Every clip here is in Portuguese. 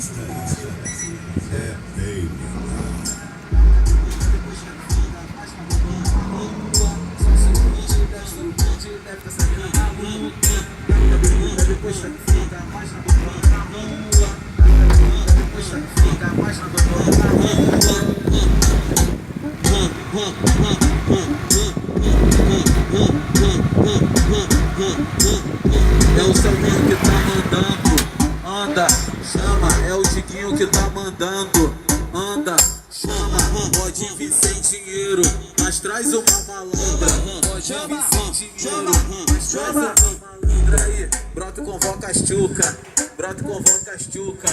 É bem É o Selminho que tá mandando, anda, chama. É o Diguinho que tá mandando, anda, chama. Pode vir sem dinheiro, mas traz uma malandra. Pode vir sem dinheiro, mas traz uma malandra aí. Brota e convoca as tchuca, brota e convoca as tchuca.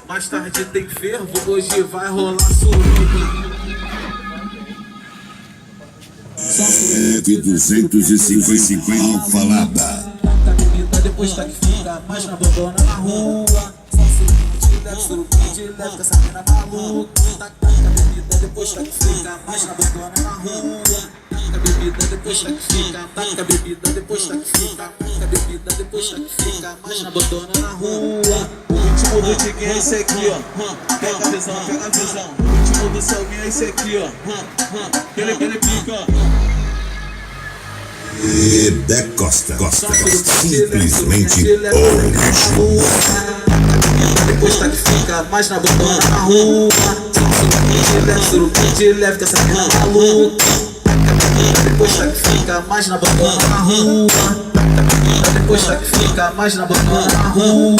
Mais tarde tem fervo, hoje vai rolar suruca. F250 falada. Taca bebida, depois tá que fica, mas não abandona na rua. Só surubim de leve, surubim de leve, com essa mina maluca. Taca bebida, depois tá que fica, mas não abandona na rua. Taca bebida, depois tá que fica, taca bebida, depois tá que fica. Taca bebida, depois tá que fica, mas não abandona na rua. O ritmo do Diguinho é esse aqui, ó. Pega a visão, pega a visão. O ritmo do Selminho é esse aqui, ó. Ele pica. E da Costa, simplesmente bom. Depois tá que fica, mais na abandona na rua. Surubim de leve, com essa mina maluca. Depois tá que fica, mais na abandona na rua. Depois tá que fica, mais na abandona na rua.